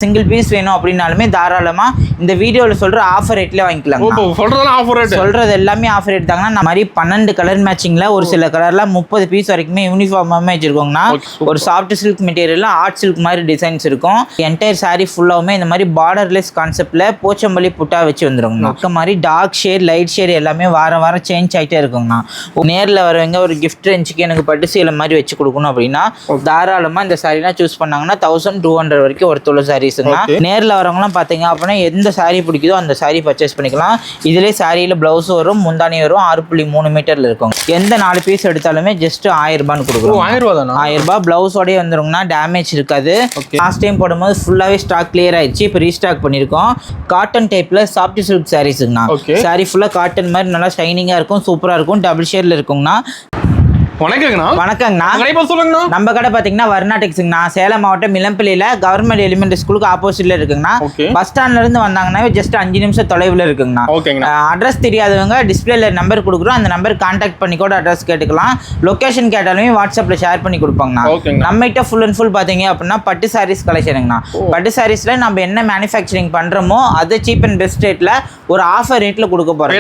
Single piece வேணும் அப்படின்னாலுமே தாராளமா இந்த வீடியோல சொல்ற ஆஃபர் ரேட்ல வாங்கிக்கலாம். சொல்றதெல்லாம் ஆஃபர் ரேட், சொல்றது எல்லாமே ஆஃபர் ரேட் தாங்க. நம்ம மாதிரி 12 கலர் மேட்சிங்ல ஒரு சில கலர்ல 30 பீஸ் வரைக்குமே யூனிஃபார்மாவே வச்சிருக்கோம்னா ஒரு சாஃப்ட் சில்க் மெட்டீரியல்ல ஆர்ட் சில்க் மாதிரி டிசைன்ஸ் இருக்கும். என்டையர் சாரி ஃபுல்லாவுமே இந்த மாதிரி பார்டர்லெஸ் கான்செப்ட்ல போச்சம்பள்ளி புட்டா வச்சு வந்துருங்கண்ணா. இந்த மாதிரி டார்க் ஷேட் லைட் ஷேட் எல்லாமே வாரம் சேஞ்ச் ஆகிட்டே இருக்குங்கண்ணா. நேரில் வரவங்க ஒரு கிஃப்ட் ரேஞ்சுக்கு எனக்கு பட்டு சீலை மாதிரி வச்சு கொடுக்கணும் அப்படின்னா தாராளமா இந்த சாரீலாம் சூஸ் பண்ணாங்கன்னா 1200 வரைக்கும் ஒருத்தொள்ள சாரீஸ்ங்க. நேரில் வரவங்களாம் பார்த்தீங்க அப்படின்னா எந்த சாரீ பிடிக்குதோ அந்த சாரீ பர்ச்சேஸ் பண்ணிக்கலாம். இதுலேயே சாரியில் பிளவுஸ் வரும், முந்தானி வரும், 6.3 மீட்டர்ல இருக்கும். எந்த 4 பீஸ் எடுத்தாலுமே ஜஸ்ட் 1000 ரூபான்னு கொடுக்குறோம். 1000 ரூபாய் பிளவுஸோடய வந்துருங்கன்னா டேமேஜ் இருக்காது. லாஸ்ட் டைம் போடும்போது ஃபுல்லாகவே ஸ்டாக் கிளியர் ஆயிடுச்சு. இப்போ ரீஸ்டாக் பண்ணியிருக்கோம். காட்டன் டைப்ல சாஃப்ட் சில்க் சாரீஸுங்கண்ணா. சாரீ ஃபுல்லாக காட்டன் மாதிரி நல்லா ஷைனிங்காக இருக்கும், சூப்பராக இருக்கும், டபுள் ஷேட்ல இருக்குங்கண்ணா. வணக்கங்கண்ணா. நம்ம கடை பாத்தீங்கன்னா வர்ணாடெக்ஸ்ங்கண்ணா. சேலம் மாவட்டம் இளம்பிள்ளையில கவர்மெண்ட் எலிமெண்டரி ஸ்கூலுக்கு ஆப்போசிட்ல இருக்குங்கண்ணா. பஸ் ஸ்டாண்ட்ல இருந்து வந்தாங்கன்னா ஜஸ்ட் 5 நிமிஷம் தொலைவில் இருக்குங்கண்ணா. அட்ரஸ் தெரியாதவங்க டிஸ்பிளேல நம்பர் கொடுக்குறோம், அந்த நம்பர் கான்டாக்ட் பண்ணி கூட அட்ரஸ் கேட்டுக்கலாம். லொகேஷன் கேட்டாலுமே வாட்ஸ்அப்ல ஷேர் பண்ணி கொடுப்பாங்கண்ணா. நம்மகிட்ட ஃபுல் அண்ட் ஃபுல் பாத்தீங்க அப்படின்னா பட்டு சாரீஸ் கலெக்ஷனுங்கண்ணா. பட்டு சாரீஸ்ல நம்ம என்ன மேனுஃபேக்சரிங் பண்றோமோ அது சீப் அண்ட் பெஸ்ட் ரேட்ல ஒரு ஆஃபர் ரேட்ல கொடுக்க போறோம்.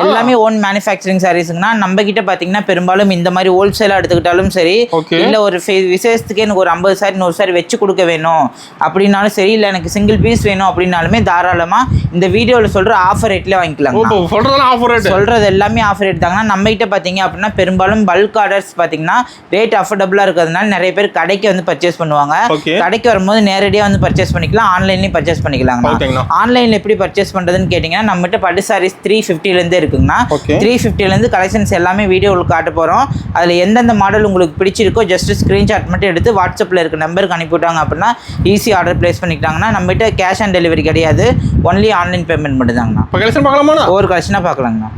எல்லாமே ஓன் மேனுஃபேக்சரிங் சாரீஸ்ங்கண்ணா. நம்ம கிட்ட பாத்தீங்கன்னா பெரும்பாலும் இந்த மாதிரி ஹோல்சேலா எடுத்துக்கிட்டாலும் சரி, இல்ல ஒரு விசேஷத்துக்கு எனக்கு ஒரு 50 சாரி 100 சாரி வச்சு கொடுக்க வேணும் அப்படின்னாலும் சரி, இல்ல எனக்கு சிங்கிள் பீஸ் வேணும் அப்படின்னாலுமே தாராளமா இந்த வீடியோல சொல்ற ஆஃபர் ரேட்ல வாங்கிக்கலாம். சொல்றது எல்லாமே ஆஃபர் ரேட் தாங்க. நம்ம கிட்ட பாத்தீங்க அப்படின்னா பெரும்பாலும் பல்க் ஆர்டர்ஸ் பாத்தீங்கன்னா ரேட் அஃபோர்டபுளா இருக்கிறதுனால நிறைய பேர் கடைக்கு வந்து பர்ச்சேஸ் பண்ணுவாங்க. கடைக்கு வரும்போது நேரடியாக வந்து பர்ச்சேஸ் பண்ணிக்கலாம், ஆன்லைன்லயும் பர்ச்சேஸ் பண்ணிக்கலாம். ஆன்லைன்ல எப்படி பர்ச்சேஸ் பண்றதுன்னு கேட்டீங்கன்னா நம்மகிட்ட பட்டு சாரீஸ் 350 இருந்து இருக்குங்கண்ணா. 350 இருந்து கலெக்ஷன்ஸ் எல்லாமே வீடியோவில் காட்ட போறோம். அதில் எந்தெந்த மாடல் உங்களுக்கு பிடிச்சிருக்கோ ஜஸ்ட் ஸ்க்ரீன்ஷாட் மட்டும் எடுத்து வாட்ஸ்அப்பில் இருக்க நம்பருக்கு அனுப்பிவிட்டாங்க அப்படின்னா ஈஸி ஆர்டர் பிளேஸ் பண்ணிக்கிட்டாங்கன்னா நம்மகிட்ட கேஷ் ஆன் டெலிவரி கிடையாது, ஒன்லி ஆன்லைன் பேமெண்ட் மட்டும் தாங்கண்ணா. ஒரு கலெக்ஷனாக பார்க்கலாங்கண்ணா.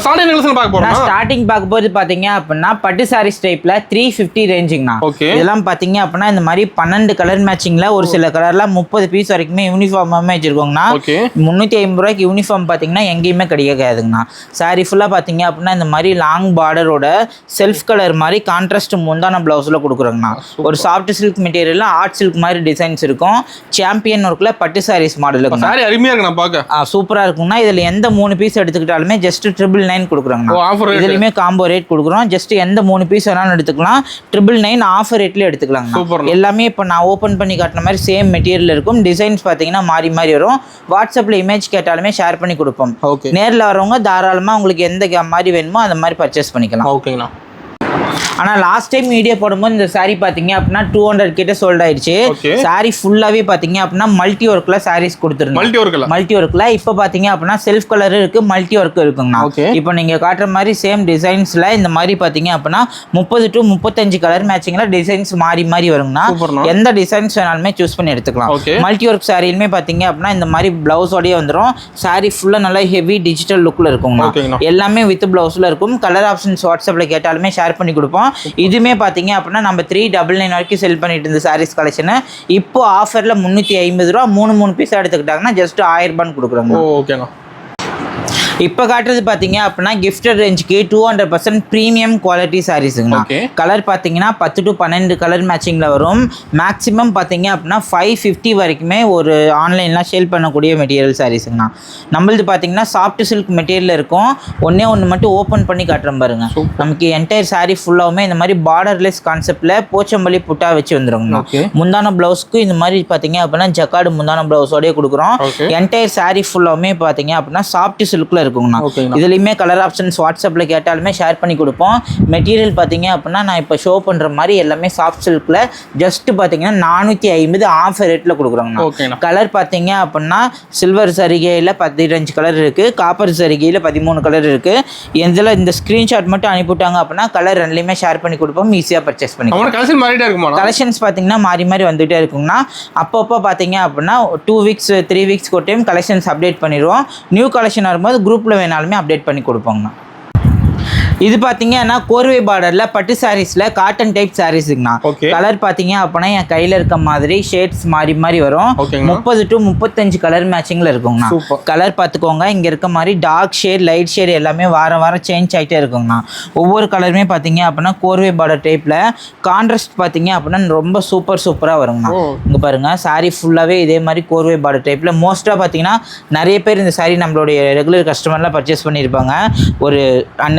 ஸ்டார்டிங் பார்க்கும்போது பாத்தீங்க அப்படின்னா பட்டு சாரீஸ் டைப்ல 350 ரேஞ்சுங்கண்ணா. இதெல்லாம் பாத்தீங்க அப்படின்னா இந்த மாதிரி 12 கலர் மேட்சிங்ல ஒரு சில கலர்ல 30 பீஸ் வரைக்குமே யூனிஃபார்மாவே வச்சிருக்கோங்கண்ணா. 350 ரூபாய்க்கு யூனிஃபார்ம் பாத்தீங்கன்னா எங்கேயுமே கிடைக்காதுங்கண்ணா. சாரி ஃபுல்லா பாத்தீங்க அப்படின்னா இந்த மாதிரி லாங் பார்டரோட செல்ஃப் கலர் மாதிரி கான்ட்ராஸ்ட் முந்தான பிளவுஸ்ல கொடுக்குறோங்கண்ணா. ஒரு சாஃப்ட் சில்க் மெட்டீரியல்ல ஆர்ட் சில்க் மாதிரி டிசைன்ஸ் இருக்கும். சாம்பியன் ஒர்க்ல பட்டு சாரீஸ் மாடல் சூப்பரா இருக்குங்கண்ணா. இதுல எந்த 3 பீஸ் எடுத்துக்கிட்டாலுமே ஜஸ்ட் 999 கொடுக்குறாங்க. இதுலயுமே காம்போ ரேட் கொடுக்குறோம். ஜஸ்ட் எந்த 3 பீஸ் வேணாலும் எடுத்துக்கலாம், 999 ஆஃபர் ரேட்ல எடுத்துக்கலாம். எல்லாமே இப்போ நான் ஓப்பன் பண்ணி காட்டின மாதிரி சேம் மெட்டீரியல் இருக்கும். டிசைன்ஸ் பார்த்தீங்கன்னா மாறி வரும். வாட்ஸ்அப்ல இமேஜ் கேட்டாலுமே ஷேர் பண்ணி கொடுப்போம். நேரில் வரவங்க தாராளமாக உங்களுக்கு எந்த மாதிரி வேணுமோ அந்த மாதிரி பர்ச்சேஸ் பண்ணிக்கலாம். ஓகேங்களா. ஆனால் லாஸ்ட் டைம் வீடியோ போடும்போது இந்த சாரீ பார்த்தீங்க அப்படின்னா 200 கிட்ட சோல்ட் ஆயிடுச்சு. சாரீ ஃபுல்லாகவே பார்த்தீங்க அப்படின்னா மல்டி ஒர்க்கில் சாரீஸ் கொடுத்துருந்தோம். மல்டி ஒர்க்கில் இப்போ பார்த்தீங்க அப்படின்னா செல்ஃப் கலர் இருக்கு, மல்டி ஒர்க் இருக்குங்கண்ணா. இப்போ நீங்கள் காட்டுற மாதிரி சேம் டிசைன்ஸில் இந்த மாதிரி பார்த்தீங்க அப்படின்னா 30 to 35 கலர் மேட்சிங்கில் டிசைன்ஸ் மாறி வருங்கண்ணா. எந்த டிசைன்ஸ் வேணாலுமே சூஸ் பண்ணி எடுத்துக்கலாம். மல்டி ஒர்க் சாரிலுமே பார்த்தீங்க அப்படின்னா இந்த மாதிரி பிளவுஸோடய வந்துடும். சாரீ ஃபுல்லாக நல்லா ஹெவி டிஜிட்டல் லுக்கில் இருக்குங்கண்ணா. எல்லாமே வித் பிளவுஸில் இருக்கும். கலர் ஆப்ஷன்ஸ் வாட்ஸ்அப்பில் கேட்டாலுமே ஷேர் பண்ணி கொடுப்போம். இதுமே பாத்தீங்க அப்படின்னா நம்ம 399 வரைக்கும் செல் பண்ணிட்டு இருந்த சாரீஸ் கலெக்ஷன் இப்போ ஆஃபர்ல 350 ரூபா 3 பீஸ் எடுத்துக்கிட்டாங்கன்னா ஜஸ்ட் 1000 ரூபான்னு கொடுக்குறாங்க. இப்போ காட்டுறது பார்த்தீங்க அப்படின்னா கிஃப்டட் ரேஞ்சுக்கு 200% ப்ரீமியம் குவாலிட்டி சாரீஸுங்கண்ணா. கலர் பார்த்தீங்கன்னா 10 to 12 கலர் மேட்சிங்கில் வரும். மேக்ஸிமம் பார்த்தீங்க அப்படின்னா 550 வரைக்குமே ஒரு ஆன்லைன்லாம் சேல் பண்ணக்கூடிய மெட்டீரியல் சாரீஸுங்கண்ணா. நம்மளது பார்த்தீங்கன்னா சாஃப்ட் சில்க் மெட்டீரியல் இருக்கும். ஒன்று மட்டும் ஓப்பன் பண்ணி காட்டுறோம் பாருங்க. நமக்கு என்டையர் சாரீ ஃபுல்லாகவுமே இந்த மாதிரி பார்டர்லெஸ் கான்செப்டில் போச்சம்பள்ளி புட்டா வச்சு வந்துருங்கண்ணா. முந்தான பிளவுஸ்க்கு இந்த மாதிரி பார்த்தீங்க அப்படின்னா ஜக்கார்டு முந்தான பிளவுஸோடய கொடுக்குறோம். என்டையர் சாரீ ஃபுல்லாகவுமே பார்த்தீங்க அப்படின்னா சாஃப்ட் சில்கில் இருக்குங்கண்ணா. இதுலயுமே கலர் ஆப்ஷன்ஸ் வாட்ஸ்அப்ல கேட்டாலுமே ஷேர் பண்ணி கொடுப்போம். மெட்டீரியல் பாத்தீங்க அப்படின்னா நான் இப்போ ஷோ பண்ற மாதிரி எல்லாமே சாஃப்ட் சில்க்ல ஜஸ்ட் பாத்தீங்கன்னா 450 ஆஃபர் ரேட்ல கொடுக்குறாங்க. கலர் பாத்தீங்க அப்படின்னா சில்வர் சரிகையில 15 கலர் இருக்கு, காப்பர் சரிகையில 13 கலர் இருக்கு. இதுல இந்த ஸ்கிரீன்ஷாட் மட்டும் அனுப்பிவிட்டாங்க அப்படின்னா கலர் ரெண்டுலயுமே ஷேர் பண்ணி கொடுப்போம். ஈஸியா பர்ச்சேஸ் பண்ணிக்கலாம். கலெக்ஷன்ஸ் பாத்தீங்கன்னா மாறி வந்துட்டே இருக்குங்கண்ணா. அப்பப்போ பாத்தீங்க அப்படின்னா 2 weeks 3 weeks ஒரு டைம் கலெக்ஷன்ஸ் அப்டேட் பண்ணிடுவோம். நியூ கலெக்ஷன் வரும்போது குரூப்ல வேணாலுமே அப்டேட் பண்ணி கொடுப்போங்கண்ணா. இது பாத்தீங்கன்னா கோர்வை பார்டர்ல பட்டு சாரீஸ்ல காட்டன் டைப் சாரீஸ்ங்கண்ணா. கலர் பாத்தீங்க அப்படின்னா என் கையில இருக்க மாதிரி ஷேட்ஸ் மாறி மாறி வரும். 30 to 35 கலர் மேட்சிங்ல இருக்குங்கண்ணா. கலர் பாத்துக்கோங்க, இங்க இருக்க மாதிரி டார்க் ஷேட் லைட் ஷேட் எல்லாமே வாரம் வாரம் சேஞ்ச் ஆகிட்டே இருக்குங்கண்ணா. ஒவ்வொரு கலருமே பாத்தீங்க அப்படின்னா கோர்வை பார்டர் டைப்ல கான்ட்ராஸ்ட் பாத்தீங்க அப்படின்னா ரொம்ப சூப்பரா வருங்கண்ணா. இங்க பாருங்க சாரி ஃபுல்லாவே இதே மாதிரி கோர்வை பார்டர் டைப்ல மோஸ்டா பாத்தீங்கன்னா நிறைய பேர் இந்த சாரி நம்மளுடைய ரெகுலர் கஸ்டமர்லாம் பர்ச்சேஸ் பண்ணியிருப்பாங்க. ஒரு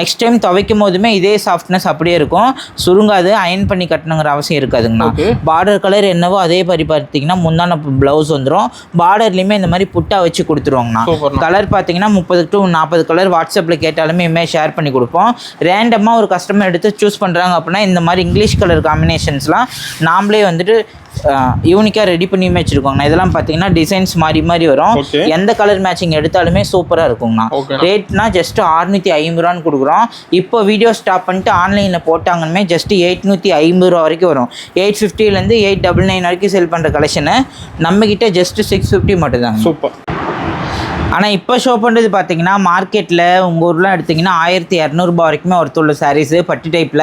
நெக்ஸ்ட் டைம் துவைக்கும் போதுமே இதே சாஃப்ட்னஸ் அப்படியே இருக்கும், சுருங்காது, அயன் பண்ணி கட்டணுங்கிற அவசியம் இருக்காதுங்கண்ணா. பார்டர் கலர் என்னவோ அதே மாதிரி பார்த்தீங்கன்னா முந்தான பிளவுஸ் வந்துடும். பார்டர்லையுமே இந்த மாதிரி புட்டா வச்சு கொடுத்துருவாங்கண்ணா. கலர் பார்த்தீங்கன்னா 30 to 40 கலர் வாட்ஸ்அப்பில் கேட்டாலுமே இனிமேல் ஷேர் பண்ணி கொடுப்போம். ரேண்டமாக ஒரு கஸ்டமர் எடுத்து சூஸ் பண்ணுறாங்க அப்படின்னா இந்த மாதிரி இங்கிலீஷ் கலர் காம்பினேஷன்ஸ்லாம் நாமளே வந்துட்டு யூனிக்காக ரெடி பண்ணி வச்சுருக்கோங்கண்ணா. இதெல்லாம் பார்த்தீங்கன்னா டிசைன்ஸ் மாறி மாறி வரும். எந்த கலர் மேட்சிங் எடுத்தாலுமே சூப்பராக இருக்குங்கண்ணா. ரேட்னா ஜஸ்ட் 650 ரூபான்னு கொடுக்குறோம். இப்போ வீடியோ ஸ்டாப் பண்ணிட்டு ஆன்லைனில் போட்டாங்கன்னு ஜஸ்ட் 850 ரூபா வரைக்கும் வரும். 850லேருந்து 899 வரைக்கும் செல் பண்ணுற கலெக்ஷனு நம்மக்கிட்ட ஜஸ்ட் 650 மட்டும்தாங்க. சூப்பர். ஆனால் இப்போ ஷோ பண்ணுறது பார்த்தீங்கன்னா மார்க்கெட்டில் உங்கள் ஊர்லாம் எடுத்திங்கன்னா 1200 ரூபா வரைக்குமே ஒருத்துள்ள சாரீஸு பட்டு டைப்பில்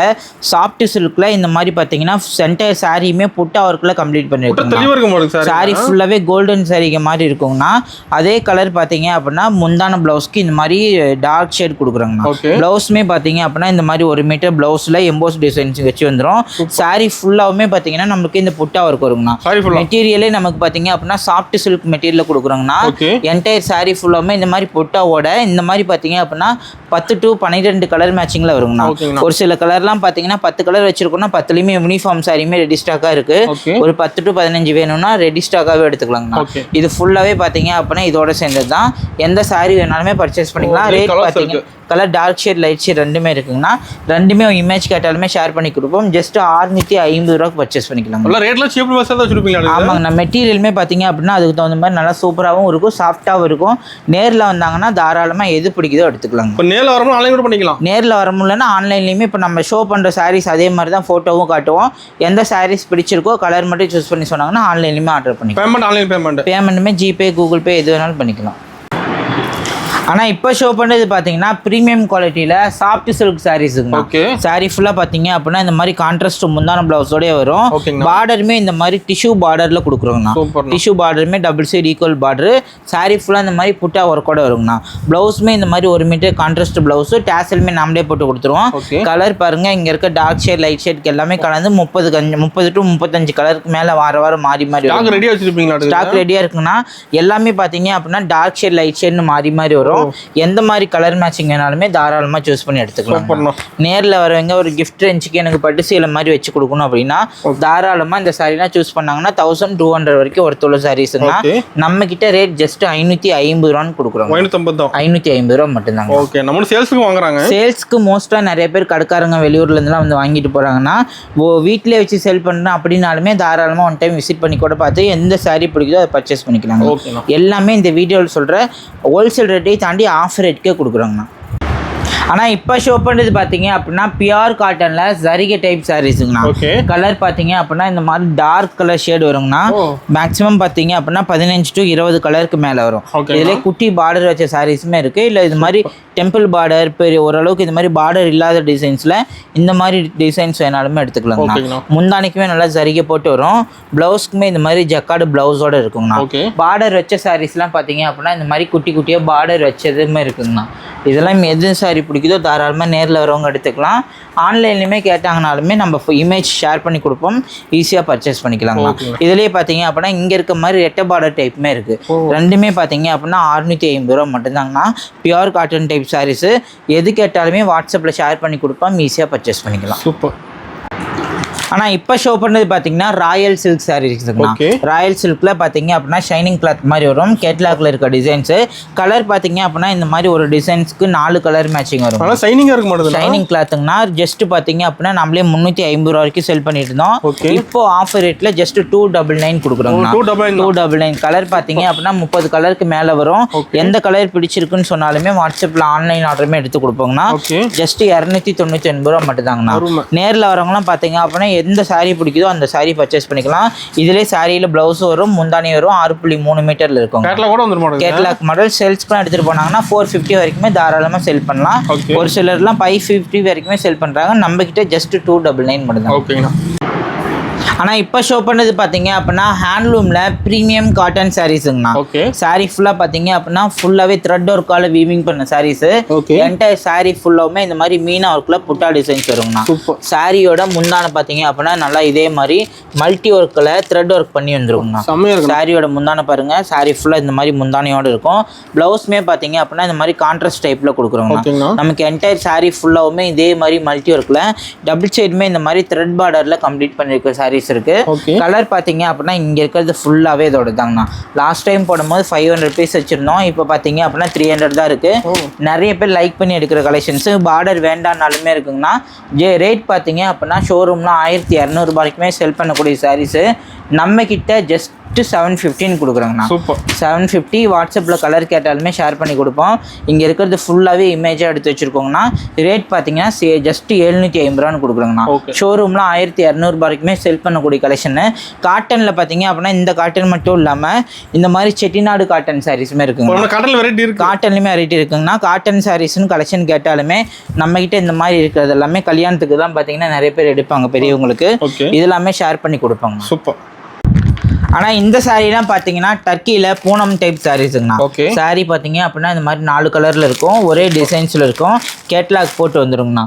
சாஃப்ட் சில்கில் இந்த மாதிரி பார்த்தீங்கன்னா சென்டர் சாரியுமே புட்டா ஒர்க்கில் கம்ப்ளீட் பண்ணியிருக்கோம். சாரி ஃபுல்லாகவே கோல்டன் சாரிக்கு மாதிரி இருக்குங்கண்ணா. அதே கலர் பார்த்தீங்க அப்படின்னா முந்தான ப்ளவுஸ்க்கு இந்த மாதிரி டார்க் ஷேட் கொடுக்குறாங்கண்ணா. ப்ளவுஸுமே பார்த்தீங்க அப்படின்னா இந்த மாதிரி 1 மீட்டர் ப்ளவுஸில் எம்போஸ் டிசைன்ஸ் வச்சு வந்துடும். சாரி ஃபுல்லாகவுமே பார்த்தீங்கன்னா நமக்கு இந்த புட்டா ஒர்க் வருங்கண்ணா. மெட்டீரியலே நமக்கு பார்த்தீங்க அப்படின்னா சாஃப்ட் சில்க் மெட்டீரியல் கொடுக்குறாங்கண்ணா. என்டையர் சாரி ஃபுல்லாமே இந்த மாதிரி பொட்டாவோட இந்த மாதிரி பார்த்தீங்க அப்படின்னா 10 to 12 கலர் மேட்சிங்கில் வருங்கண்ணா. ஒரு சில கலர்லாம் பார்த்தீங்கன்னா 10 கலர் வச்சிருக்கோம்னா 10லையுமே யூனிஃபார்ம் சாரியுமே ரெடி ஸ்டாக்காக இருக்கு. ஒரு 10 to 15 வேணும்னா ரெடி ஸ்டாக்காகவே எடுத்துக்கலாங்கண்ணா. இது ஃபுல்லாகவே பார்த்தீங்க அப்படின்னா இதோட சேர்ந்தது தான். எந்த சாரி வேணாலுமே பர்ச்சேஸ் பண்ணிக்கலாம். ரேட் பார்த்தீங்க colour dark shade light shade ரெண்டுமே இருக்குங்கண்ணா. ரெண்டுமே இமேஜ் கேட்டாலுமே ஷேர் பண்ணி கொடுப்போம். ஜஸ்ட் 650 ரூபாய்க்கு பர்ச்சேஸ் பண்ணிக்கலாம். ஆமாங்கண்ணா. மெட்டீரியலுமே பார்த்தீங்க அப்படின்னா அதுக்கு தகுந்த மாதிரி நல்லா சூப்பராகவும் இருக்கும், சாஃப்டாகவும் இருக்கும். நேரில் வந்தாங்கன்னா தாராளமாக எது பிடிக்குதோ எடுத்துக்கலாங்க. நேரில் வரணும் ஆன்லைன் கூட பண்ணிக்கலாம். நேரில் வர முடியலன்னா ஆன்லைன்லேயுமே இப்போ நம்ம ஷோ பண்ணுற சாரீஸ் அதே மாதிரி தான் ஃபோட்டோவும் காட்டுவோம். எந்த சாரீஸ் பிடிச்சிருக்கோ கலர் மட்டும் சூஸ் பண்ணி சொன்னாங்கன்னா ஆன்லைன்லேயுமே ஆர்டர் பண்ணிக்கலாம். பேமெண்ட்டுமே ஜிபே கூகுள் பே எது வேணாலும் பண்ணிக்கலாம். ஆனால் இப்போ ஷோ பண்ணுறது பார்த்தீங்கன்னா ப்ரீமியம் குவாலிட்டியில் சாஃப்ட் சில்க் சாரீஸுங்க. சாரீ ஃபுல்லாக பார்த்தீங்க அப்படின்னா இந்த மாதிரி கான்ட்ராஸ்ட் முந்தான ப்ளவுஸோடய வரும். பார்டருமே இந்த மாதிரி டிஷ்யூ பார்டரில் கொடுக்குறோங்கண்ணா. டிஷ்யூ பார்டருமே double side equal border. Sari ஃபுல்லாக இந்த மாதிரி புட்டா ஒர்க்கோட வருங்கண்ணா. ப்ளவுஸுமே இந்த மாதிரி 1 மீட்டர் கான்ட்ராஸ்ட் ப்ளவுஸு டேசலுமே நாமளே போட்டு கொடுத்துருவோம். கலர் பாருங்கள், இங்கே இருக்க டார்க் ஷேட் லைட் ஷேட்க்கு எல்லாமே கலந்து 30 to 35 கலருக்கு மேலே வாரம் மாறி மாறி ஸ்டாக் ரெடியாக இருக்குன்னா எல்லாமே பார்த்தீங்க அப்படின்னா டார்க் ஷேட் லைட் ஷேட்னு மாறி மாறி வரும். எந்த மாதிரி கலர் மேட்சிங் வேணாலுமே தாராளமா சூஸ் பண்ணி எடுத்துக்கலாம். நேர்ல வரவங்க ஒரு கிஃப்ட் ரேஞ்சுக்கு எனக்கு பட்டு சேலை மாதிரி வச்சு கொடுக்கணும் அப்படின்னா தாராளமா இந்த சாரீலாம் சூஸ் பண்ணாங்கன்னா 1200 வரைக்கும் ஒருத்துள்ள சாரீஸ்ங்க. நம்ம கிட்ட ரேட் ஜஸ்ட் 550 ரூபான்னு கொடுக்குறோம். 550 ரூபா மட்டும்தாங்க. ஓகே. நம்ம சேல்ஸ்க்கு வாங்குறாங்க. சேல்ஸ்க்கு மோஸ்டா நிறைய பேர் கடைக்காரங்க வெளியூர்ல இருந்துலாம் வந்து வாங்கிட்டு போறாங்கன்னா வீட்டிலே வச்சு செல் பண்றேன் அப்படின்னாலுமே தாராளமா ஒன் டைம் விசிட் பண்ணி கூட பார்த்து எந்த சாரீ பிடிக்குதோ அதை பர்ச்சேஸ் பண்ணிக்கலாம். எல்லாமே இந்த வீடியோவில் சொல்ற ஹோல்சேல் ரேட்டை தாண்டி ஆஃபர் ரேட்கே கொடுக்குறாங்கண்ணா. ஆனால் இப்போ ஷோ பண்ணுறது பார்த்தீங்க அப்படின்னா பியூர் காட்டனில் ஜரிகை டைப் சாரீஸுங்கண்ணா. கலர் பார்த்தீங்க அப்படின்னா இந்த மாதிரி டார்க் கலர் ஷேட் வருங்கண்ணா. மேக்ஸிமம் பார்த்தீங்க அப்படின்னா 15 to 20 கலருக்கு மேலே வரும். இதிலே குட்டி பார்டர் வச்ச சாரீஸுமே இருக்குது. இல்லை இது மாதிரி டெம்பிள் பார்டர் பெரிய ஓரளவுக்கு இது மாதிரி பார்டர் இல்லாத டிசைன்ஸில் இந்த மாதிரி டிசைன்ஸ் வேணாலுமே எடுத்துக்கலாங்கண்ணா. முந்தானிக்குமே நல்லா ஜரிகை போட்டு வரும். ப்ளவுஸ்க்குமே இந்த மாதிரி ஜக்கார்டு ப்ளவுஸோடு இருக்குங்கண்ணா. பார்டர் வச்ச சாரீஸ்லாம் பார்த்தீங்க அப்படின்னா இந்த மாதிரி குட்டி குட்டியாக பார்டர் வச்சதுமே இருக்குங்கண்ணா. இதெல்லாம் எது சாரி பிடிக்குதோ தாராளமாக நேரில் வரவங்க எடுத்துக்கலாம். ஆன்லைன்லையுமே கேட்டாங்கனாலுமே நம்ம இமேஜ் ஷேர் பண்ணி கொடுப்போம், ஈஸியாக பர்ச்சேஸ் பண்ணிக்கலாங்கண்ணா. இதுலேயே பார்த்தீங்க அப்படின்னா இங்கே இருக்க மாதிரி ரெட்டை பார்டர் டைப்புமே இருக்குது. ரெண்டுமே பார்த்தீங்க அப்படின்னா 650 ரூபா மட்டும்தாங்கண்ணா. பியூர் காட்டன் டைப் சாரீஸு எது கேட்டாலுமே வாட்ஸ்அப்பில் ஷேர் பண்ணி கொடுப்போம், ஈஸியாக பர்ச்சேஸ் பண்ணிக்கலாம். சூப்பர். ஆனால் இப்போ ஷோ பண்ணது பார்த்தீங்கன்னா ராயல் சில்க் சாரீஸ்ங்கண்ணா. ராயல் சில்கில் பார்த்தீங்க அப்படின்னா ஷைனிங் கிளாத் மாதிரி வரும். கேட்லாக்ல இருக்க டிசைன்ஸு. கலர் பார்த்தீங்க அப்படின்னா இந்த மாதிரி ஒரு டிசைன்ஸ்க்கு 4 கலர் மேட்சிங் வரும். ஷைனிங் கிளாத்துங்கண்ணா. ஜஸ்ட் பார்த்தீங்க அப்படின்னா நம்மளே 350 ரூபா வரைக்கும் செல் பண்ணிட்டு இருந்தோம். இப்போ ஆஃபர் ரேட்டில் ஜஸ்ட் 299 கொடுக்குறோம். 299 கலர் பார்த்தீங்க அப்படின்னா 30 கலருக்கு மேலே வரும். எந்த கலர் பிடிச்சிருக்குன்னு சொன்னாலுமே வாட்ஸ்அப்பில் ஆன்லைன் ஆர்டருமே எடுத்து கொடுப்போங்கண்ணா. ஜஸ்ட் 299 ரூபா மட்டும் தாங்கண்ணா. நேரில் வரவங்களாம் பார்த்தீங்க அப்படின்னா எந்த saree பிடிக்குதோ அந்த saree பர்ச்சேஸ் பண்ணிக்கலாம். இதிலே சாரியில் ப்ளவுஸ் வரும், முந்தானி வரும், 6.3 மீட்டரில் இருக்கும். கேட்லாக் மாடல் சேல்ஸ்க்குலாம் எடுத்துகிட்டு போனாங்கன்னா 450 வரைக்குமே தாராளமாக செல் பண்ணலாம். ஒரு சிலர்லாம் 550 வரைக்குமே செல் பண்ணுறாங்க. நம்ம கிட்ட ஜஸ்ட் 299 மட்டும் தான். ஓகேங்கண்ணா. ஆனால் இப்போ ஷோ பண்ணது பார்த்தீங்க அப்படின்னா ஹேண்ட்லூமில் ப்ரீமியம் காட்டன் சாரீஸுங்கண்ணா. சாரீ ஃபுல்லாக பார்த்தீங்க அப்படின்னா ஃபுல்லாகவே த்ரெட் ஒர்க்கால் வீவிங் பண்ண சாரீஸு. என்டையர் சாரீ ஃபுல்லாகவுமே இந்த மாதிரி மீனா ஒர்க்கில் புட்டா டிசைன்ஸ் வருங்கண்ணா. சாரியோட முந்தான பார்த்தீங்க அப்படின்னா நல்லா இதே மாதிரி மல்டி ஒர்க்கில் த்ரெட் ஒர்க் பண்ணி வந்துருக்குங்கண்ணா. சாரியோட முந்தான பாருங்கள், சாரீ ஃபுல்லாக இந்த மாதிரி முந்தானையோடு இருக்கும். ப்ளவுஸ்மே பார்த்தீங்க அப்படின்னா இந்த மாதிரி கான்ட்ராஸ்ட் டைப்பில் கொடுக்குறோங்கண்ணா. நமக்கு என்டையர் சாரீ ஃபுல்லாகவுமே இதே மாதிரி மல்டி ஒர்க்கில் டபுள் சைடுமே இந்த மாதிரி த்ரெட் பார்டரில் கம்ப்ளீட் பண்ணியிருக்க சாரீஸ் இருக்கு. கலர் பாத்தீங்க அப்படின்னா இங்க இருக்கிறது ஃபுல்லாவே இதோட தாங்கண்ணா. லாஸ்ட் டைம் போடும்போது 500 பீஸ் வச்சிருந்தோம். இப்போ பாத்தீங்க அப்படின்னா 300 தான் இருக்கு. நிறைய பேர் லைக் பண்ணி எடுக்கிற கலெக்ஷன்ஸ். பார்டர் வேண்டாம்னாலுமே இருக்குங்கண்ணா. ரேட் பாத்தீங்க அப்படின்னா ஷோரூம்ல 1200 ரூபாய்க்குமே செல் பண்ணக்கூடிய சாரீஸ் நம்ம கிட்ட ஜஸ்ட் 715 கொடுக்குறாங்கண்ணா. 750. வாட்ஸ்அப்பில் கலர் கேட்டாலுமே ஷேர் பண்ணி கொடுப்போம். இங்கே இருக்கிறது ஃபுல்லாகவே இமேஜாக எடுத்து வச்சுருக்கோங்கண்ணா. ரேட் பார்த்தீங்கன்னா ஜஸ்ட் 750 ரூபான்னு கொடுக்குறாங்கண்ணா. ஷோரூமில் 1200 ரூபாய்க்குமே செல் பண்ணக்கூடிய கலெக்ஷனு. காட்டனில் பார்த்தீங்க அப்படின்னா இந்த காட்டன் மட்டும் இல்லாமல் இந்த மாதிரி செட்டிநாடு காட்டன் சாரீஸுமே இருக்குங்க. காட்டன்லையுமே வெரைட்டி இருக்குங்கண்ணா. காட்டன் சாரீஸ்னு கலெக்ஷன் கேட்டாலுமே நம்மகிட்ட இந்த மாதிரி இருக்கிறது எல்லாமே கல்யாணத்துக்கு தான் பார்த்தீங்கன்னா நிறைய பேர் எடுப்பாங்க பெரியவங்களுக்கு. இதெல்லாமே ஷேர் பண்ணி கொடுப்பாங்க. சூப்பர். ஆனால் இந்த சாரீலாம் பார்த்தீங்கன்னா டர்க்கியில் பூனம் டைப் சாரீஸுங்கண்ணா. சாரீ பார்த்தீங்க அப்படின்னா இந்த மாதிரி 4 கலரில் இருக்கும், ஒரே டிசைன்ஸில் இருக்கும். கேட்லாக் போட்டு வந்துருங்கண்ணா.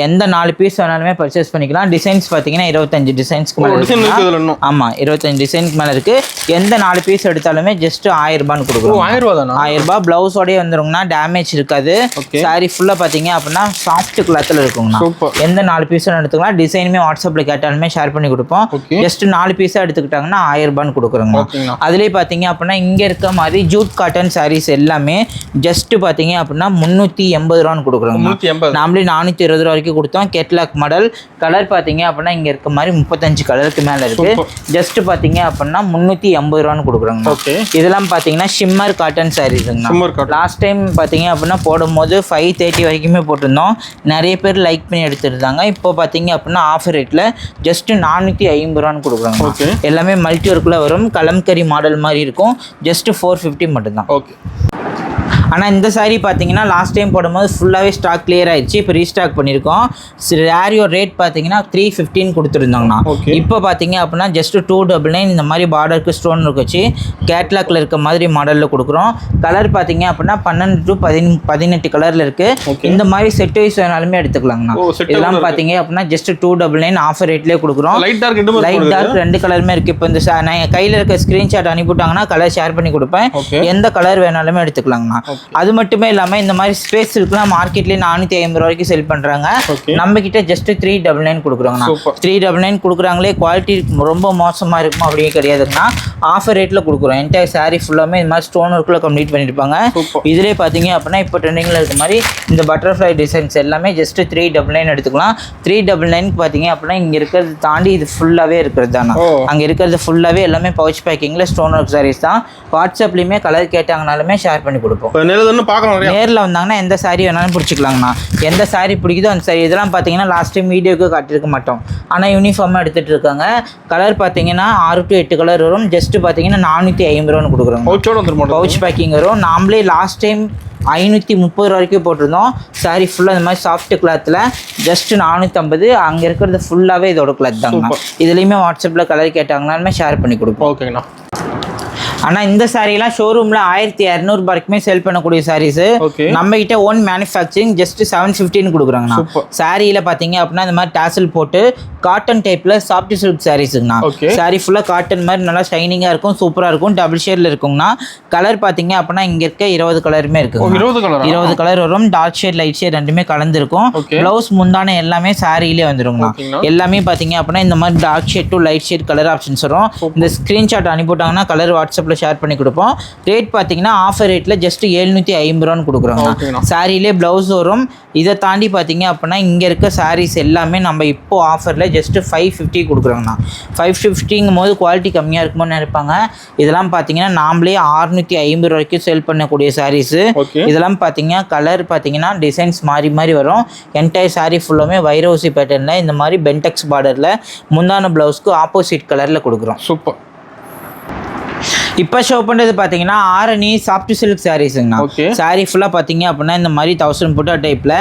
எந்த 4 பீஸ் வேணாலுமே பர்ச்சேஸ் பண்ணிக்கலாம். டிசைன்ஸ் பார்த்தீங்கன்னா 25 டிசைன்ஸ்க்கு மேலே இருக்கு. ஆமாம், 25 டிசைனுக்கு மேலே இருக்குது. எந்த 4 பீஸ் எடுத்தாலுமே ஜஸ்ட் 1000 ரூபான்னு கொடுக்குறோம். 1000 ரூபாய் ப்ளவுஸோடய வந்துருங்கண்ணா. டேமேஜ் இருக்காது. சாரீ ஃபுல்லாக பார்த்தீங்க அப்படின்னா சாஃப்ட் கிளாத்தில் இருக்குங்கண்ணா. எந்த 4 பீஸும் எடுத்துக்கலாம். டிசைனுமே வாட்ஸ்அப்பில் கேட்டாலுமே ஷேர் பண்ணி கொடுப்போம். ஜஸ்ட் 4 பீஸாக எடுத்துக்கிட்டாங்கன்னா 1000 ரூபான்னு கொடுக்குறோங்க. அதுலேயே பார்த்தீங்க அப்படின்னா இங்கே இருக்க மாதிரி ஜூட் காட்டன் சாரீஸ் எல்லாமே ஜஸ்ட் பார்த்தீங்க அப்படின்னா 380 ரூபான்னு கொடுக்குறோங்க. நாமளே 420 ரூபா வரைக்கும் கொடுத்தோம். Catalogue model. கலர் பார்த்தீங்க அப்படின்னா இங்கே இருக்க மாதிரி 35 கலருக்கு மேலே இருக்கு. ஜஸ்ட் பார்த்தீங்க அப்படின்னா 380 ரூபான்னு கொடுக்குறோங்க. இதெல்லாம் பார்த்தீங்கன்னா ஷிம்மர் காட்டன் சாரீஸுங்க. லாஸ்ட் டைம் பார்த்தீங்க அப்படின்னா போடும்போது 530 வரைக்குமே போட்டிருந்தோம். நிறைய பேர் லைக் பண்ணி எடுத்துருந்தாங்க. இப்போ பார்த்தீங்க அப்படின்னா ஆஃபர் ரேட்டில் ஜஸ்ட் 450 ரூபான்னு கொடுக்குறாங்க. எல்லாமே மல்டி ஒர்க்கில் வரும். கலம்கரி மாடல் மாதிரி இருக்கும். ஜஸ்ட் 450 மட்டும்தான். ஆனால் இந்த சாரீ பார்த்தீங்கன்னா லாஸ்ட் டைம் போடும்போது ஃபுல்லாகவே ஸ்டாக் கிளியர் ஆயிடுச்சு. இப்போ ரீஸ்டாக் பண்ணியிருக்கோம். ரேரியோ ரேட் பார்த்தீங்கன்னா 315 கொடுத்துருந்தாங்கண்ணா. இப்போ பார்த்தீங்க அப்படின்னா ஜஸ்ட் 299 இந்த மாதிரி பார்டருக்கு ஸ்டோன் வச்சு கேட்லாக்ல இருக்க மாதிரி மாடலில் கொடுக்குறோம். கலர் பார்த்தீங்க அப்படின்னா 12 to 18 கலரில் இருக்குது. இந்த மாதிரி செட் வைஸ் வேணாலுமே எடுத்துக்கலாங்கண்ணா. இதெல்லாம் பார்த்தீங்க அப்படின்னா ஜஸ்ட் 299 ஆஃபர் ரேட்லேயே கொடுக்குறோம். லைட் டார்க் 2 கலருமே இருக்குது. இப்போ இந்த கையில் இருக்க ஸ்க்ரீன்ஷாட் அனுப்பிவிட்டாங்கன்னா கலர் ஷேர் பண்ணி கொடுப்பேன். எந்த கலர் வேணாலுமே எடுத்துக்கலாங்கண்ணா. அது மட்டுமே இல்லாமல் இந்த மாதிரி ஸ்பேஸ் இருக்குலாம் மார்க்கெட்லேயே 450 ரூபாய்க்கு செல் பண்ணுறாங்க. நம்ம கிட்ட ஜஸ்ட் 399 கொடுக்குறோங்கண்ணா. 399 கொடுக்குறாங்களே. குவாலிட்டி ரொம்ப மோசமாக இருக்கும் அப்படின்னு கிடையாதுங்கண்ணா. ஆஃபர் ரேட்டில் கொடுக்குறோம். என்டையர் சாரீ ஃபுல்லாமே இந்த மாதிரி ஸ்டோன் ஒர்க்கில் கம்ப்ளீட் பண்ணியிருப்பாங்க. இதிலே பார்த்தீங்க அப்படின்னா இப்போ ட்ரெண்டிங்கில் இருக்க மாதிரி இந்த பட்டர்ஃப்ளை டிசைன்ஸ் எல்லாமே ஜஸ்ட் 399 எடுத்துக்கலாம். 399 பார்த்தீங்க அப்படின்னா இங்கே இருக்கிறது தாண்டி இது ஃபுல்லாகவே இருக்கிறது தானே. அங்கே இருக்கிறது ஃபுல்லாகவே எல்லாமே பவுச் பேக்கிங்கில் ஸ்டோன் ஒர்க் சாரீஸ் தான். வாட்ஸ்அப்லேயுமே கலர் கேட்டாங்கனாலுமே ஷேர் பண்ணி கொடுப்போம். நேரில் வந்தாங்கன்னா எந்த சாரீ வேணாலும் பிடிச்சிக்கலாங்கண்ணா. எந்த சாரீ பிடிக்குதோ அந்த சாரீ. இதெல்லாம் பார்த்தீங்கன்னா லாஸ்ட் டைம் வீடியோக்கு காட்டியிருக்க மாட்டோம். ஆனால் யூனிஃபார்மாக எடுத்துகிட்டு இருக்காங்க. கலர் பார்த்தீங்கன்னா 6 to 8 கலர் வரும். ஜஸ்ட் பார்த்தீங்கன்னா 450 ரூபான்னு கொடுக்குறோங்க. பவுச் பேக்கிங் வரும். நாமளே லாஸ்ட் டைம் 530 ரூபா வரைக்கும் போட்டிருந்தோம். சாரீ ஃபுல்லாக இந்த மாதிரி சாஃப்ட் கிளாத்தில் ஜஸ்ட் 450. அங்கே இருக்கிறது ஃபுல்லாகவே இதோட கிளாத் தாங்கண்ணா. இதுலேயுமே வாட்ஸ்அப்பில் கலர் கேட்டாங்கன்னாலுமே ஷேர் பண்ணி கொடுப்போம். ஓகேங்கண்ணா. ஆனால் இந்த சாரீலாம் ஷோரூமில் 1200 வரைக்குமே செல் பண்ணக்கூடிய சாரீஸ். நம்ம கிட்ட ஓன் மேனுஃபேக்சரிங் ஜஸ்ட் 715 கொடுக்குறாங்கண்ணா. சாரியில் பார்த்தீங்க அப்படின்னா இந்த மாதிரி டாசல் போட்டு காட்டன் டைப்பில் சாஃப்ட் சில்க் சாரீஸுங்கண்ணா. சாரீ ஃபுல்லாக காட்டன் மாதிரி நல்லா ஷைனிங்காக இருக்கும். சூப்பராக இருக்கும். டபுள் ஷேடில் இருக்குங்கண்ணா. கலர் பார்த்தீங்க அப்படின்னா இங்கே இருக்க 20 கலருமே இருக்கு. 20 கலர் வரும். டார்க் ஷேட் லைட் ஷேட் ரெண்டுமே கலந்துருக்கும். ப்ளவுஸ் முந்தான எல்லாமே சாரியிலே வந்துருங்கண்ணா. எல்லாமே பார்த்தீங்க அப்படின்னா இந்த மாதிரி dark shade to light shade colour options வரும். இந்த ஸ்க்ரீன்ஷாட் அனுப்பிவிட்டாங்கன்னா கலர் வாட்ஸ்அப் வாட்ஸ்அப்பில் ஷேர் பண்ணி கொடுப்போம். ரேட் பார்த்தீங்கன்னா ஆஃபர் ரேட்டில் ஜஸ்ட் 750 ரூபான்னு கொடுக்குறோங்க. சாரிலே ப்ளவுஸ் வரும். இதை தாண்டி பார்த்தீங்க அப்படின்னா இங்கே இருக்க சாரீஸ் எல்லாமே நம்ம இப்போ ஆஃபரில் ஜஸ்ட் 550 கொடுக்குறோங்கண்ணா. 550ங்கும் போது குவாலிட்டி கம்மியாக இருக்குமோன்னு நினைப்பாங்க. இதெல்லாம் பார்த்தீங்கன்னா நாமளே 650 வரைக்கும் சேல் பண்ணக்கூடிய சாரீஸு. இதெல்லாம் பார்த்தீங்கன்னா கலர் பார்த்தீங்கன்னா டிசைன்ஸ் மாறி மாறி வரும். என்டையர் சாரீ ஃபுல்லாமே வைரோசி பேட்டர்னில் இந்த மாதிரி பென்டெக்ஸ் பார்டரில் முந்தான ப்ளவுஸ்க்கு ஆப்போசிட் கலரில் கொடுக்குறோம். சூப்பர். இப்போ ஷோ பண்ணுறது பார்த்தீங்கன்னா ஆரணி சாஃப்ட் சில்க் சாரீஸுங்கண்ணா. சாரீ ஃபுல்லாக பார்த்தீங்க அப்படின்னா இந்த மாதிரி 1000 புட்டா டைப்பில்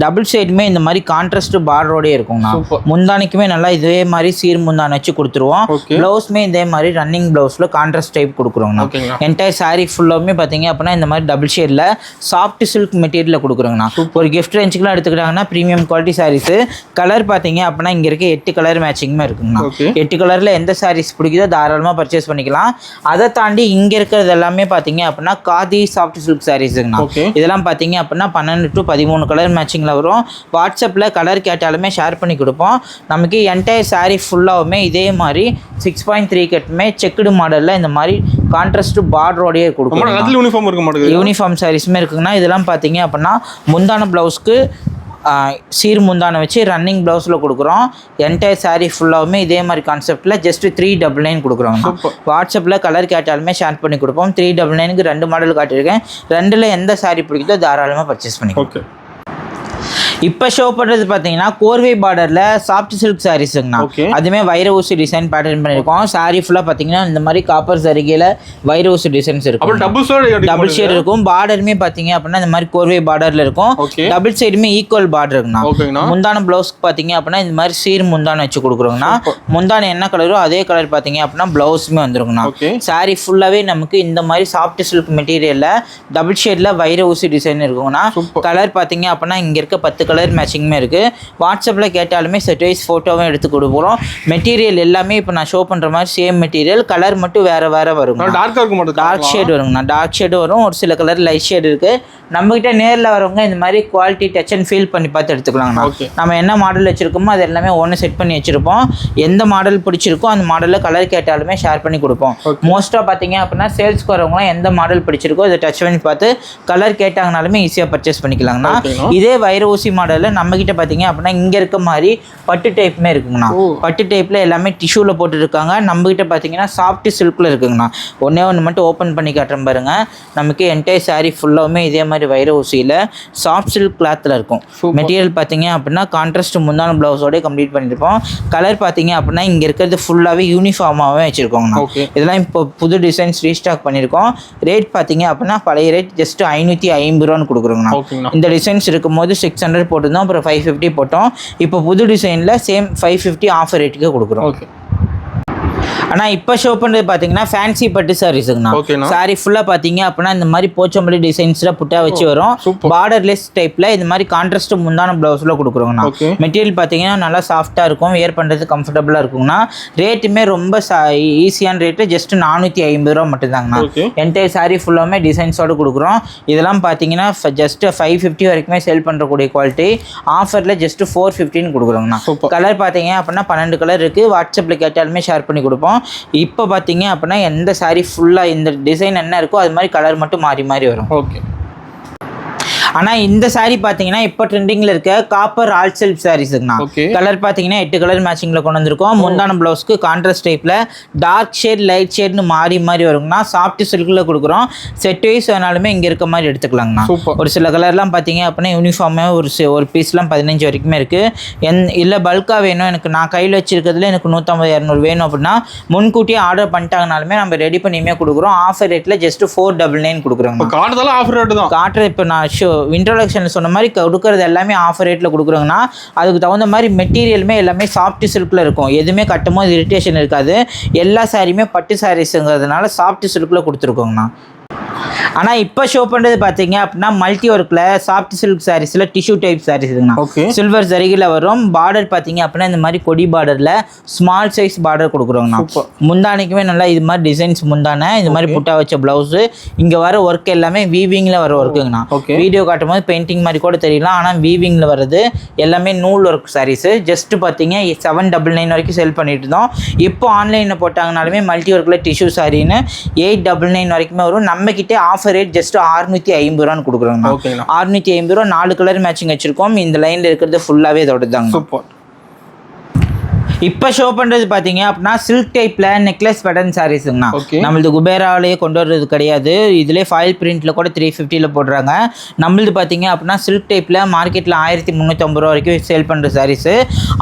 டபுள் சைடுமே இந்த மாதிரி கான்ட்ராஸ்ட் பார்டரோடய இருக்குங்கண்ணா. முந்தானிக்குமே நல்லா இதே மாதிரி சீர் முந்தான வச்சு கொடுத்துருவோம். ப்ளவுஸ்மே இதே மாதிரி ரன்னிங் ப்ளவுஸில் கான்ட்ராஸ்ட் டைப் கொடுக்குறோங்கண்ணா. என்டையர் சாரீ ஃபுல்லாமே பார்த்தீங்க அப்படின்னா இந்த மாதிரி டபுள் ஷேடில் சாஃப்ட் சில்க் மெட்டீரியலில் கொடுக்குறோங்கண்ணா. ஒரு கிஃப்ட் ரேஞ்சுக்குலாம் எடுத்துக்கிட்டாங்கன்னா ப்ரீமியம் குவாலிட்டி சாரீஸு. கலர் பார்த்தீங்க அப்படின்னா இங்கே இருக்க 8 கலர் மேட்சிங்குமே இருக்குங்கண்ணா. 8 கலரில் எந்த சாரீஸ் பிடிக்குதோ தாராளமாக பர்ச்சேஸ் பண்ணிக்கலாம். அதை தாண்டி இங்கே இருக்கிறது எல்லாமே பார்த்தீங்க அப்படின்னா காதி சாஃப்ட் சில்க் சாரீஸுங்கண்ணா. இதெல்லாம் பார்த்தீங்க அப்படின்னா 12 to 13 கலர் மேட்சிங்கில் வரும். வாட்ஸ்அப்பில் கலர் கேட்டாலுமே ஷேர் பண்ணி கொடுப்போம். நமக்கு என்டையர் சாரீ ஃபுல்லாகவுமே இதே மாதிரி 6.3 கட்டுமே செக்குடு மாடலில் இந்த மாதிரி கான்ட்ராஸ்ட் பார்டரோடையே கொடுக்கும். யூனிஃபார்ம் சாரீஸுமே இருக்குங்கண்ணா. இதெல்லாம் பார்த்தீங்க அப்படின்னா முந்தான ப்ளவுஸ்க்கு சீர் முந்தானை வச்சு ரன்னிங் ப்ளவுஸில் கொடுக்குறோம். என்டையர் சாரீ ஃபுல்லாகவுமே இதே மாதிரி கான்செப்டில் ஜஸ்ட் 399 கொடுக்குறோம். வாட்ஸ்அப்பில் கலர் கேட்டாலுமே ஷேர் பண்ணி கொடுப்போம். 399க்கு 2 மாடல் காட்டியிருக்கேன். 2ல் எந்த சாரீ பிடிக்குதோ தாராளமாக பர்ச்சேஸ் பண்ணிக்கலாம். இப்போ ஷோ பண்ணுறது பார்த்தீங்கன்னா கோர்வை பார்டரில் சாஃப்ட் சில்க் சாரீஸுங்கண்ணா. அதுவுமே வைர ஊசி டிசைன் பேட்டர்ன் பண்ணியிருக்கோம். சாரீ ஃபுல்லாக பார்த்தீங்கன்னா இந்த மாதிரி காப்பர் சரிகையில் வைர ஊசி டிசைன்ஸ் இருக்கும். டபுள் ஷேட் இருக்கும். பார்டருமே பார்த்தீங்க அப்படின்னா இந்த மாதிரி கோர்வை பார்டரில் இருக்கும். டபுள் சைடுமே ஈக்குவல் பார்டர் இருக்குண்ணா. முந்தான ப்ளவுஸ்க்கு பார்த்தீங்க அப்படின்னா இந்த மாதிரி சீர் முந்தான வச்சு கொடுக்குறோங்கண்ணா. முந்தான என்ன கலரோ அதே கலர் பார்த்தீங்க அப்படின்னா ப்ளவுஸுமே வந்துருங்கண்ணா. சாரீ ஃபுல்லாகவே நமக்கு இந்த மாதிரி சாஃப்ட் சில்க் மெட்டீரியலில் டபுள் ஷேடில் வைர ஊசி டிசைன் இருக்குங்கண்ணா. கலர் பார்த்தீங்க அப்படின்னா இங்கே இருக்க 10 கலர் மேட்சிங்குமே இருக்குது. வாட்ஸ்அப்பில் கேட்டாலுமே செட் வைஸ் ஃபோட்டோவும் எடுத்து கொடுப்போம். மெட்டீரியல் எல்லாமே இப்போ நான் ஷோ பண்ணுற மாதிரி சேம் மெட்டீரியல். கலர் மட்டும் வேறு வேறு வரும். டார்க் ஷேட் வருங்கண்ணா. டார்க் ஷேடு வரும். ஒரு சில கலர் லைட் ஷேடு இருக்குது. நம்மகிட்ட நேரில் வரவங்க இந்த மாதிரி குவாலிட்டி டச் அண்ட் ஃபீல் பண்ணி பார்த்து எடுத்துக்கலாங்கண்ணா. நம்ம என்ன மாடல் வச்சுருக்கோமோ அது எல்லாமே ஒன்று செட் பண்ணி வச்சுருப்போம். எந்த மாடல் பிடிச்சிருக்கோ அந்த மாடலில் கலர் கேட்டாலுமே ஷேர் பண்ணி கொடுப்போம். மோஸ்ட்டாக பார்த்தீங்க அப்படின்னா சேல்ஸ்க்கு வரவங்களாம் எந்த மாடல் பிடிச்சிருக்கோ அதை டச் பண்ணி பார்த்து கலர் கேட்டாங்கனாலுமே ஈஸியாக பர்ச்சேஸ் பண்ணிக்கலாங்கண்ணா. இதே வைர ஊசி மாடலில் நம்மகிட்ட பார்த்தீங்க அப்படின்னா இங்கே இருக்க மாதிரி பட்டு டைப்புமே இருக்குங்கண்ணா. பட்டு டைப்பில் எல்லாமே டிஷ்யூவில் போட்டுருக்காங்க. நம்மகிட்ட பார்த்தீங்கன்னா சாஃப்ட் சில்கில் இருக்குங்கண்ணா. ஒன்று மட்டும் ஓப்பன் பண்ணி காட்டுறேன் பாருங்கள். நமக்கு என்டையர் சாரீ ஃபுல்லாகவுமே இதே மாதிரி வைர ஊசியில் சாஃப்ட் சில்க் கிளாத்தில் இருக்கும். மெட்டீரியல் பார்த்தீங்க அப்படின்னா கான்ட்ராஸ்ட் முந்தான ப்ளவுஸோட கம்ப்ளீட் பண்ணியிருப்போம். கலர் பார்த்தீங்க அப்படின்னா இங்கே இருக்கிறது ஃபுல்லாகவே யூனிஃபார்மாகவே வச்சுருக்கோங்கண்ணா. இதெல்லாம் இப்போ புது டிசைன்ஸ் ரீஸ்டாக் பண்ணியிருக்கோம். ரேட் பார்த்தீங்க அப்படின்னா பழைய ரேட் ஜஸ்ட் 550 ரூபான்னு கொடுக்குறோங்கண்ணா. இந்த டிசைன்ஸ் இருக்கும்போது 600 போட்டிருந்தோம். அப்புறம் 550 போட்டோம். இப்போ புது டிசைனில் சேம் 550 ஆஃபர் ரேட்டுக்கு கொடுக்குறோம். ஆனால் இப்போ ஷோ பண்ணுறது பார்த்தீங்கன்னா ஃபேன்சி பட்டு சாரீஸுங்கண்ணா. சாரீ ஃபுல்லாக பார்த்தீங்க அப்படின்னா இந்த மாதிரி போச்சம்பள்ளி டிசைன்ஸில் புட்டா வச்சு வரும். பார்டர்லெஸ் டைப்பில் இந்த மாதிரி கான்ட்ராஸ்ட் முந்தான ப்ளவுஸில் கொடுக்குறோங்கண்ணா. மெட்டீரியல் பார்த்தீங்கன்னா நல்லா சாஃப்டாக இருக்கும். வேர் பண்ணுறது கம்ஃபர்டபுளாக இருக்குங்கண்ணா. ரேட்டுமே ரொம்ப ஈஸியான ரேட்டு ஜஸ்ட் 450 ரூபா மட்டும்தாங்கண்ணா. என்டையர் சாரீ ஃபுல்லாமே டிசைன்ஸோடு கொடுக்குறோம். இதெல்லாம் பார்த்தீங்கன்னா ஜஸ்ட் 550 வரைக்குமே சேல் பண்ணுறக்கூடிய குவாலிட்டி. ஆஃபரில் ஜஸ்ட் 450 கொடுக்குறோங்கண்ணா. கலர் பார்த்தீங்க அப்படின்னா 12 கலர் இருக்குது. வாட்ஸ்அப்பில் கேட்டாலுமே ஷேர் பண்ணி கொடுப்போம். இப்போ பார்த்தீங்க அப்படின்னா எந்த சாரீ ஃபுல்லாக இந்த டிசைன் என்ன இருக்கோ அது மாதிரி கலர் மட்டும் மாறி மாறி வரும். ஆனால் இந்த சாரீ பார்த்தீங்கன்னா இப்போ ட்ரெண்டிங்கில் இருக்க காப்பர் ஆல் செல்ஃப் சாரீஸுங்கண்ணா. கலர் பார்த்தீங்கன்னா 8 கலர் மேட்சிங்கில் கொண்டு வந்திருக்கோம். முந்தான ப்ளவுஸ்க்கு கான்ட்ராஸ்ட் டைப்பில் டார்க் ஷேட் லைட் ஷேட்னு மாறி மாறி வருங்கண்ணா. சாஃப்ட் சில்கில் கொடுக்குறோம். செட் வைஸ் வேணாலுமே இங்கே இருக்க மாதிரி எடுத்துக்கலாங்கண்ணா. ஒரு சில கலர்லாம் பார்த்தீங்க அப்படின்னா யூனிஃபார்மே ஒரு பீஸ்லாம் 15 வரைக்குமே இருக்குது. இல்லை பல்காக வேணும் எனக்கு நான் கையில் வச்சிருக்கிறதுல எனக்கு 150-200 வேணும் அப்படின்னா முன்கூட்டியே ஆர்டர் பண்ணிட்டாங்கனாலுமே நம்ம ரெடி பண்ணியுமே கொடுக்குறோம். ஆஃபர் ரேட்டில் ஜஸ்ட் 499 கொடுக்குறோங்க. காட்டுற இப்போ நான் இன்ட்ரோடக்ஷனில் சொன்ன மாதிரி கொடுக்குறது எல்லாமே ஆஃபர் ரேட்டில் கொடுக்குறோங்கன்னா அதுக்கு தகுந்த மாதிரி மெட்டீரியலுமே எல்லாமே சாஃப்ட் சில்கில் இருக்கும். எதுவுமே கட்டும்போது இரிட்டேஷன் இருக்காது. எல்லா சாரியுமே பட்டு சாரீஸுங்கிறதுனால சாஃப்ட் சில்கில் கொடுத்துருக்கோங்கண்ணா. ஆனால் இப்போ ஷோ பண்ணுறது பார்த்தீங்க அப்படின்னா மல்டி ஒர்க்கில் சாஃப்ட் சில்க் சாரீஸில் டிஷ்யூ டைப் சாரீஸ் இருக்குண்ணா. சில்வர் சரிகில் வரும். பார்டர் பார்த்தீங்க அப்படின்னா இந்த மாதிரி கொடி பார்டரில் ஸ்மால் சைஸ் பார்டர் கொடுக்குறோங்கண்ணா. முந்தானிக்குமே நல்லா இது மாதிரி டிசைன்ஸ் முந்தான இது மாதிரி புட்டா வச்ச ப்ளவுஸு. இங்கே வர ஒர்க் எல்லாமே வீவிங்கில் வர ஒர்க்குங்கண்ணா. வீடியோ காட்டும் போது பெயிண்டிங் மாதிரி கூட தெரியலாம், ஆனால் வீவிங்கில் வர்றது எல்லாமே நூல் ஒர்க் சாரீஸு. ஜஸ்ட்டு பார்த்தீங்க 799 வரைக்கும் செல் பண்ணிட்டு இருந்தோம். இப்போ ஆன்லைனில் போட்டாங்கனாலுமே மல்டி ஒர்க்கில் டிஷ்யூ சாரின்னு 899 வரைக்குமே வரும். நம்ம கிட்டே ஆஃபர் ரேட் ஜஸ்ட் 650 ரூபான்னு கொடுக்குறோங்க. 650 ரூபா 4 கலர் மேட்சிங் வச்சிருக்கோம். இந்த லைனில் இருக்கிறது ஃபுல்லாகவே இதோட தாங்க. சூப்பர். இப்போ ஷோ பண்ணுறது பார்த்தீங்க அப்படின்னா சில்க் டைப்பில் நெக்லஸ் பேட்டர்ன் சாரீஸுங்கண்ணா. நம்மளது குபேராவிலேயே கொண்டு வர்றது கிடையாது. இதிலே ஃபாயில் பிரிண்ட்டில் கூட 350 போடுறாங்க. நம்மளது பார்த்தீங்க அப்படின்னா சில்க் டைப்பில் மார்க்கெட்டில் 1350 ரூபா வரைக்கும் சேல் பண்ணுற சாரீஸு.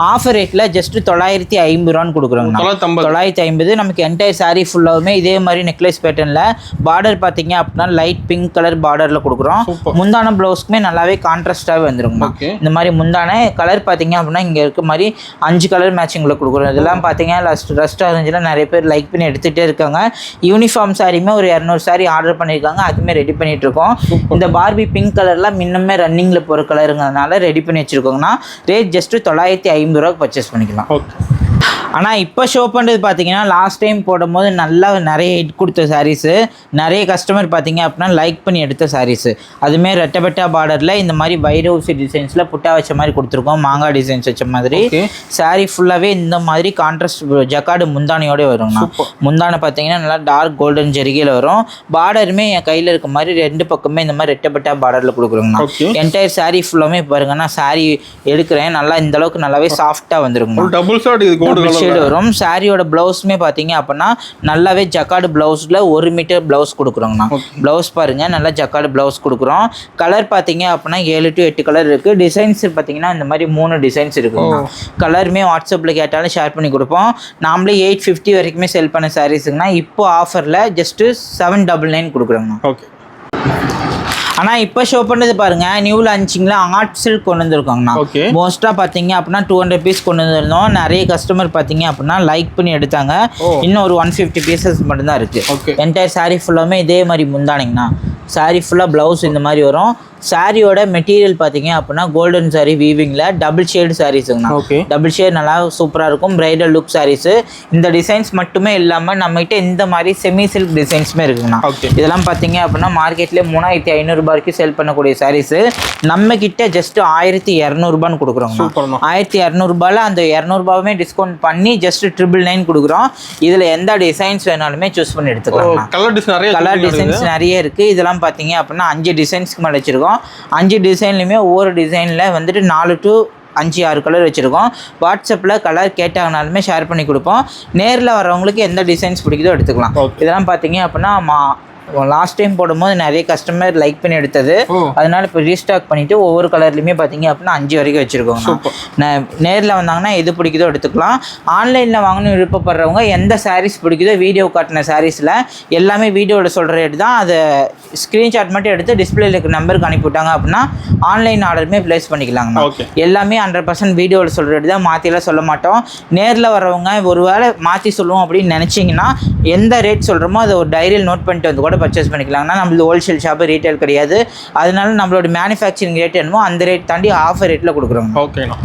ஆஃபர் ரேட்டில் ஜஸ்ட் 950 ரூபான்னு கொடுக்குறோங்கண்ணா. 950. நமக்கு என்டையர் சாரீ ஃபுல்லாகவுமே இதே மாதிரி நெக்லஸ் பேட்டர்னில் பார்டர் பார்த்தீங்க அப்படின்னா லைட் பிங்க் கலர் பார்டரில் கொடுக்குறோம். முந்தான ப்ளவுஸ்க்குமே நல்லாவே கான்ட்ராஸ்டாகவே வந்துருங்கண்ணா. இந்த மாதிரி முந்தான கலர் பார்த்தீங்க அப்படின்னா இங்கே இருக்க மாதிரி 5 கலர் மேட்சிங் கொடுக்குறோம். இதெல்லாம் பார்த்தீங்கன்னா ரஸ்ட் ஆரஞ்சில் நிறைய பேர் லைக் பண்ணி எடுத்துகிட்டே இருக்காங்க. யூனிஃபார்ம் சாரியுமே ஒரு 200 சாரி ஆர்டர் பண்ணியிருக்காங்க. அதுவுமே ரெடி பண்ணிட்டு இருக்கோம். இந்த பார்பி பிங்க் கலர்லாம் இன்னுமே ரன்னிங்கில் போகிற கலருங்கிறதுனால ரெடி பண்ணி வச்சுருக்கோங்கன்னா ரேட் ஜஸ்ட் 950 ரூபாய்க்கு பர்ச்சேஸ் பண்ணிக்கலாம். ஆனால் இப்போ ஷோ பண்ணுறது பார்த்தீங்கன்னா லாஸ்ட் டைம் போடும்போது நல்லா நிறைய ஹிட் கொடுத்த சாரீஸு. நிறைய கஸ்டமர் பார்த்தீங்க அப்படின்னா லைக் பண்ணி எடுத்த சாரீஸு. அதுமாரி ரெட்டபெட்டா பார்டரில் இந்த மாதிரி வைரூசி டிசைன்ஸில் புட்டா வச்ச மாதிரி கொடுத்துருக்கோம். மாங்காய் டிசைன்ஸ் வச்ச மாதிரி சாரீ ஃபுல்லாகவே இந்த மாதிரி கான்ட்ராஸ்ட் ஜக்கார்டு முந்தானியோட வருங்கண்ணா. முந்தானை பார்த்தீங்கன்னா நல்லா டார்க் கோல்டன் ஜெரிகையில் வரும். பார்டருமே என் கையில் இருக்க மாதிரி 2 பக்கமே இந்த மாதிரி ரெட்டபெட்டா பார்டரில் கொடுக்குறோங்கண்ணா. என்டையர் சாரீ ஃபுல்லாமே பாருங்கன்னா சாரீ எடுக்கிறேன் நல்லா இந்த அளவுக்கு நல்லாவே சாஃப்டாக வந்துருங்க. வரும். சாரியோட பிளவுஸ்மே பார்த்தீங்க அப்படின்னா நல்லாவே ஜக்கார்டு பிளவுஸில் 1 மீட்டர் பிளவுஸ் கொடுக்குறோங்கண்ணா. பிளவுஸ் பாருங்க நல்லா ஜக்கார்டு பிளவுஸ் கொடுக்குறோம். கலர் பார்த்தீங்க அப்படின்னா 7 to 8 கலர் இருக்குது. டிசைன்ஸ் பார்த்தீங்கன்னா இந்த மாதிரி 3 டிசைன்ஸ் இருக்குங்க. கலருமே வாட்ஸ்அப்பில் கேட்டாலும் ஷேர் பண்ணி கொடுப்போம். நாமளே 850 வரைக்குமே செல் பண்ண சாரீஸுங்கண்ணா. இப்போ ஆஃபரில் ஜஸ்ட்டு 799 கொடுக்குறோங்கண்ணா. ஓகே. ஆனால் இப்போ ஷோ பண்ணது பாருங்க நியூ லான்ச்சிங்கில் ஆர்ட் சில்க் கொண்டு வந்துருக்காங்கண்ணா. மோஸ்ட்டாக பார்த்தீங்க அப்படின்னா 200 பீஸ் கொண்டு வந்திருந்தோம். நிறைய கஸ்டமர் பார்த்தீங்க அப்படின்னா லைக் பண்ணி எடுத்தாங்க. இன்னும் ஒரு 150 பீசஸ் மட்டும்தான் இருக்குது. என்டையர் சாரீ ஃபுல்லாமே இதே மாதிரி முந்தானிங்கண்ணா. சாரீ ஃபுல்லாக ப்ளவுஸ் இந்த மாதிரி வரும். சாரியோட மெட்டீரியல் பார்த்தீங்க அப்படின்னா கோல்டன் சாரீ வீவிங்கில் டபுள் ஷேடு சாரீஸுங்கண்ணா. டபுள் ஷேட் நல்லா சூப்பராக இருக்கும். Bridal look saris. இந்த டிசைன்ஸ் மட்டுமே இல்லாமல் நம்மகிட்ட இந்த மாதிரி செமி சில்க் டிசைன்ஸுமே இருக்குங்கண்ணா. இதெல்லாம் பார்த்தீங்க அப்படின்னா மார்க்கெட்லேயே 3500 ரூபாய் வரைக்கும் சேல் பண்ணக்கூடிய சாரீஸு. நம்ம கிட்ட ஜஸ்ட் 1200 ரூபான்னு கொடுக்குறோம். 1200 ரூபாயில் அந்த 200 ரூபாயுமே டிஸ்கவுண்ட் பண்ணி ஜஸ்ட் 999 கொடுக்குறோம். இதில் எந்த டிசைன்ஸ் வேணாலுமே சூஸ் பண்ணி எடுத்துக்கலாம். கலர் டிசைன்ஸ் நிறைய இருக்குது. இதெல்லாம் பார்த்தீங்க அப்படின்னா 5 டிசைன்ஸ்க்கு மேலே வச்சுருக்கோம். 5 டிசைன்லையுமே ஒவ்வொரு டிசைனில் வந்துட்டு 4 to 5-6 கலர் வச்சுருக்கோம். வாட்ஸ்அப்பில் கலர் கேட்டாங்கனாலுமே ஷேர் பண்ணி கொடுப்போம். நேரில் வரவங்களுக்கு எந்த டிசைன்ஸ் பிடிக்குதோ எடுத்துக்கலாம். இதெல்லாம் பார்த்தீங்க அப்படின்னா லாஸ்ட் டைம் போடும்போது நிறைய கஸ்டமர் லைக் பண்ணி எடுத்தது. அதனால இப்போ ரீஸ்டாக் பண்ணிட்டு ஒவ்வொரு கலர்லையுமே பார்த்தீங்க அப்படின்னா 5 வரைக்கும் வச்சிருக்கோங்க. நேரில் வந்தாங்கன்னா எது பிடிக்குதோ எடுத்துக்கலாம். ஆன்லைனில் வாங்கணும்னு விருப்பப்படுறவங்க எந்த சாரீஸ் பிடிக்குதோ வீடியோ காட்டின சாரீஸில் எல்லாமே வீடியோவில் சொல்கிற ரேட் தான். அதை ஸ்க்ரீன்ஷாட் மட்டும் எடுத்து டிஸ்பிளேல இருக்க நம்பருக்கு அனுப்பிவிட்டாங்க அப்படின்னா ஆன்லைன் ஆர்டருமே ப்ளேஸ் பண்ணிக்கலாங்க. எல்லாமே 100% வீடியோவில் சொல்கிற ரேட் தான். மாற்றிலாம் சொல்ல மாட்டோம். நேரில் வரவங்க ஒரு வேளை மாற்றி சொல்லுவோம் அப்படின்னு நினச்சிங்கன்னா எந்த ரேட் சொல்கிறோமோ அதை ஒரு டைரியில் நோட் பண்ணிட்டு வந்து கூட பர்ச்சேஸ் பண்ணிக்கலாம்னா நம்மளது ஹோல்சேல் ஷாப்பு ரீட்டைல் கிடையாது. அதனால நம்மளோட மேனுஃபேக்சரிங் ரேட் என்னமோ அந்த ரேட் தாண்டி ஆஃபர் ரேட்டில் கொடுக்குறோங்க. ஓகேண்ணா.